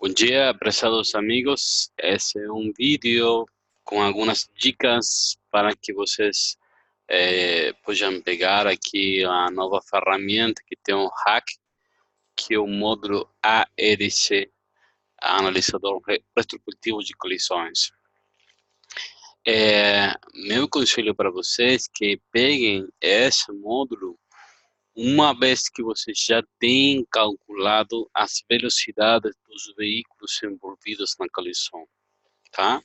Bom dia, prezados amigos. Esse é um vídeo com algumas dicas para que vocês possam pegar aqui a nova ferramenta que tem um hack, que é o módulo ARC, Analisador Retrospectivo de Colisões. Meu conselho para vocês é que peguem esse módulo uma vez que vocês já têm calculado as velocidades dos veículos envolvidos na colisão, tá?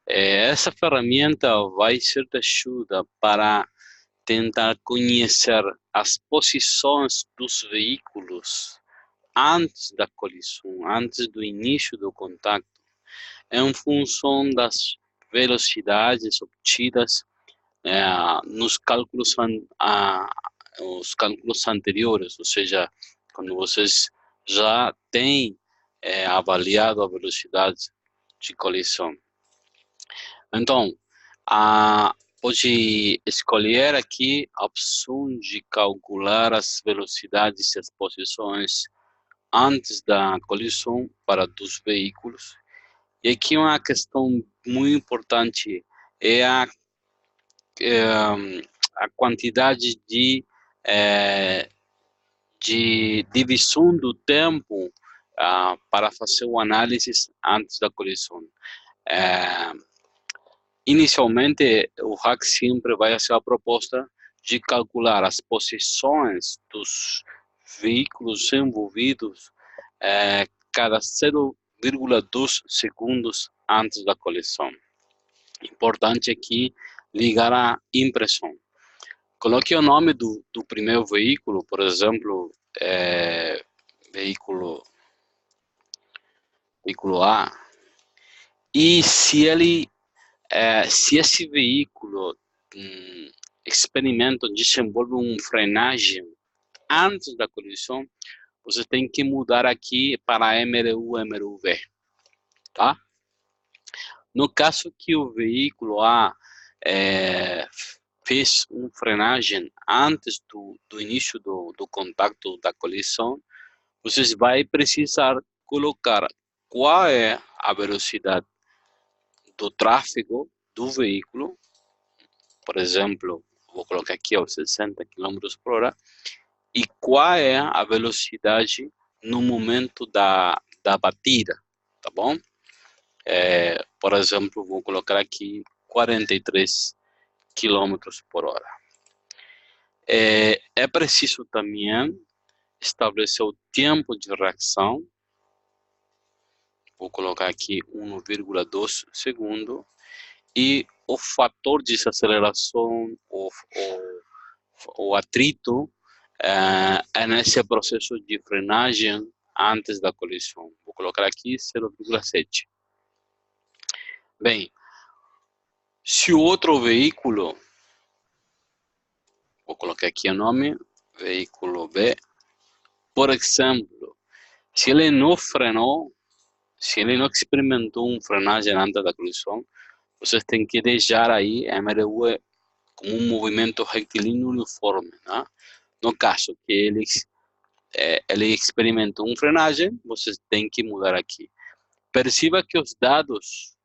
Essa ferramenta vai ser de ajuda para tentar conhecer as posições dos veículos antes da colisão, antes do início do contato, em função das velocidades obtidas nos cálculos, os cálculos anteriores, ou seja, quando vocês já têm avaliado a velocidade de colisão. Então, pode escolher aqui a opção de calcular as velocidades e as posições antes da colisão para dos veículos. E aqui uma questão muito importante é a quantidade de divisão do tempo para fazer o análise antes da colisão. Inicialmente, o hack sempre vai ser a proposta de calcular as posições dos veículos envolvidos cada 0,2 segundos antes da colisão. Importante aqui ligar a impressão. Coloque o nome do primeiro veículo, por exemplo, veículo A, e se esse veículo experimenta, desenvolve uma frenagem antes da colisão, você tem que mudar aqui para MRU, MRV, tá? No caso que o veículo A fez uma frenagem antes do início do contato da colisão, vocês vai precisar colocar qual é a velocidade do tráfego do veículo. Por exemplo, vou colocar aqui aos 60 km por hora, e qual é a velocidade no momento da batida, tá bom? Por exemplo, vou colocar aqui 43 km por hora. É preciso também estabelecer o tempo de reação. Vou colocar aqui 1,2 segundo. E o fator de desaceleração, o atrito, nesse processo de frenagem antes da colisão. Vou colocar aqui 0,7. Bem, se o outro veículo, vou colocar aqui o nome, veículo B, por exemplo, se ele não frenou, se ele não experimentou uma frenagem antes da colisão, vocês têm que deixar aí a MRU como um movimento retilíneo uniforme, né? No caso que ele experimentou uma frenagem, vocês têm que mudar aqui. Perceba que os dados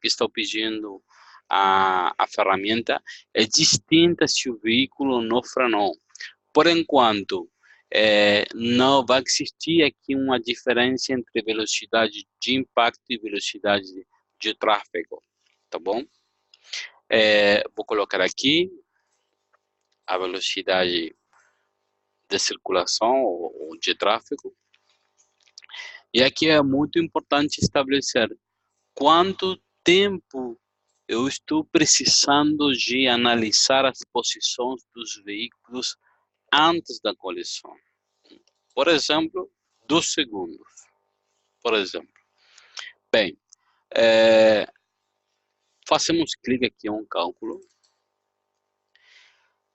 que estão pedindo a ferramenta é distinta se o veículo não frenou. Por enquanto, não vai existir aqui uma diferença entre velocidade de impacto e velocidade de tráfego, tá bom? Vou colocar aqui a velocidade de circulação ou de tráfego. E aqui é muito importante estabelecer quanto tempo eu estou precisando de analisar as posições dos veículos antes da colisão. Por exemplo, 2 segundos. Por exemplo. Bem, fazemos clique aqui em um cálculo.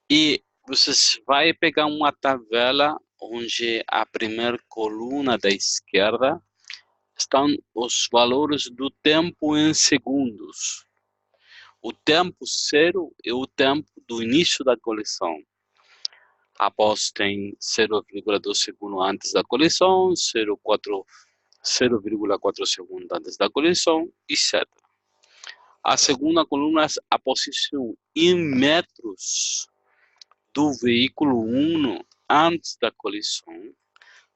E vocês vai pegar uma tabela onde a primeira coluna da esquerda estão os valores do tempo em segundos. O tempo zero é o tempo do início da colisão. Após tem 0,2 segundos antes da colisão, 0,4 segundos antes da colisão, etc. A segunda coluna é a posição em metros do veículo 1 antes da colisão,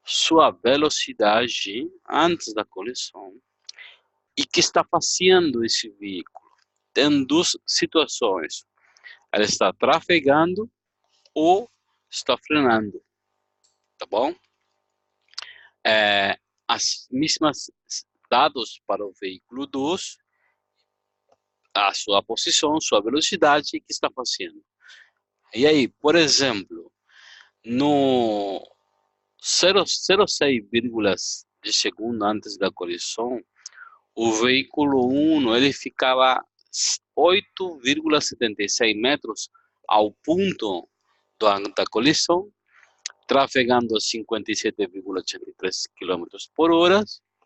sua velocidade antes da colisão e o que está fazendo esse veículo. Tem duas situações. Ela está trafegando ou está frenando, tá bom? As mesmas dados para o veículo 2, a sua posição, sua velocidade, que está fazendo. E aí, por exemplo, no 0,06 de segundo antes da colisão, o veículo 1 ele ficava 8,76 metros ao ponto da colisão, trafegando 57,83 km por hora,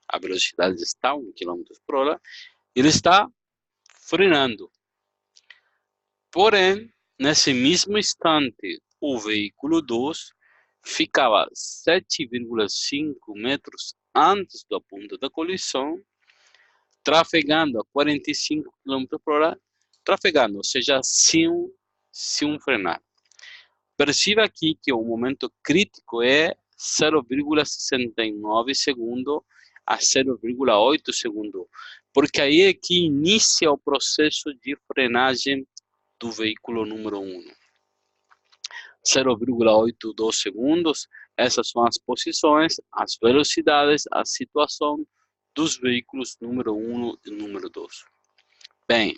a velocidade está 1 km por hora, ele está frenando. Porém, nesse mesmo instante, o veículo 2 ficava 7,5 metros antes do ponto da colisão, trafegando a 45 km por hora, trafegando, ou seja, sem frenar. Perceba aqui que o momento crítico é 0,69 segundo a 0,8 segundo, porque aí é que inicia o processo de frenagem do veículo número 1. 0,82 segundos, essas são as posições, as velocidades, a situação dos veículos número 1 e número 2. Bem,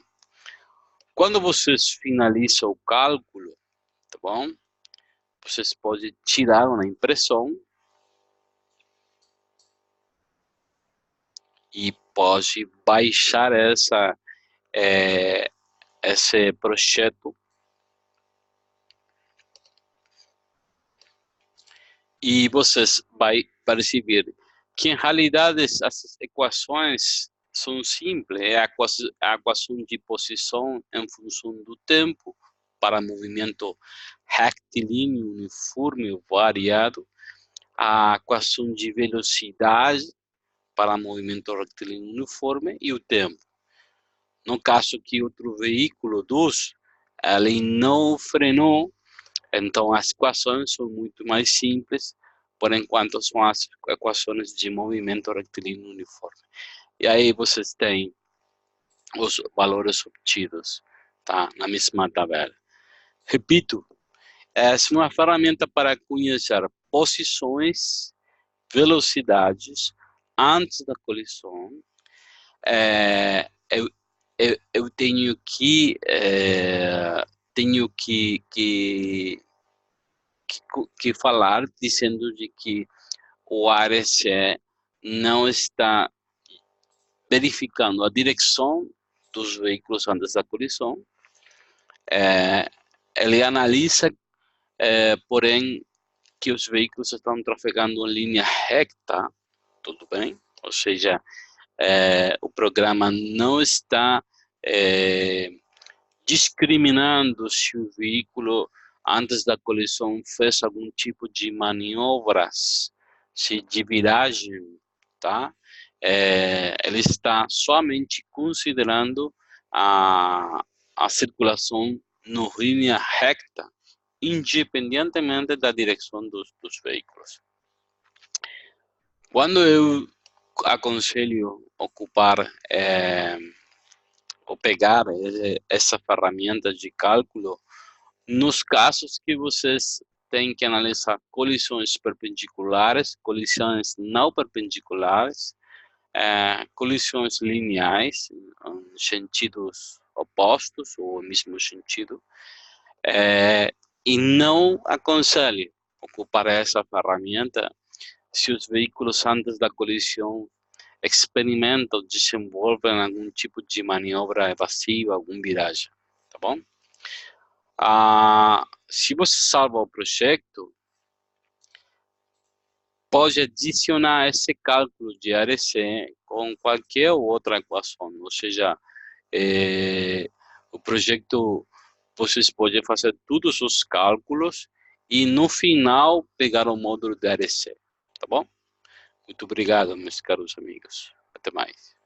quando vocês finalizam o cálculo, tá bom? Vocês podem tirar uma impressão e pode baixar esse projeto e vocês vão perceber que, em realidade, as equações são simples. É a equação de posição em função do tempo para movimento retilíneo, uniforme, variado. A equação de velocidade para movimento retilíneo uniforme e o tempo. No caso que outro veículo 2, ele não frenou, então as equações são muito mais simples, por enquanto são as equações de movimento retilíneo uniforme. E aí vocês têm os valores obtidos, tá? Na mesma tabela. Repito, essa é uma ferramenta para conhecer posições, velocidades antes da colisão. Eu tenho que falar dizendo de que o ARC não está verificando a direção dos veículos antes da colisão. Ele analisa, porém, que os veículos estão trafegando em linha reta, tudo bem? Ou seja, o programa não está discriminando se o veículo antes da colisão fez algum tipo de manobras de viragem, tá? Ele está somente considerando a circulação no linha reta, independentemente da direção dos veículos. Quando eu aconselho ocupar ou pegar essa ferramenta de cálculo, nos casos que vocês têm que analisar colisões perpendiculares, colisões não perpendiculares, colisões lineares, em sentidos opostos ou mesmo sentido, e não aconselho ocupar essa ferramenta se os veículos antes da colisão experimentam, desenvolvem algum tipo de maniobra evasiva, algum viragem, tá bom? Se você salva o projeto, pode adicionar esse cálculo de ARC com qualquer outra equação, ou seja, o projeto, vocês podem fazer todos os cálculos e no final pegar o módulo DRC, tá bom? Muito obrigado, meus caros amigos. Até mais.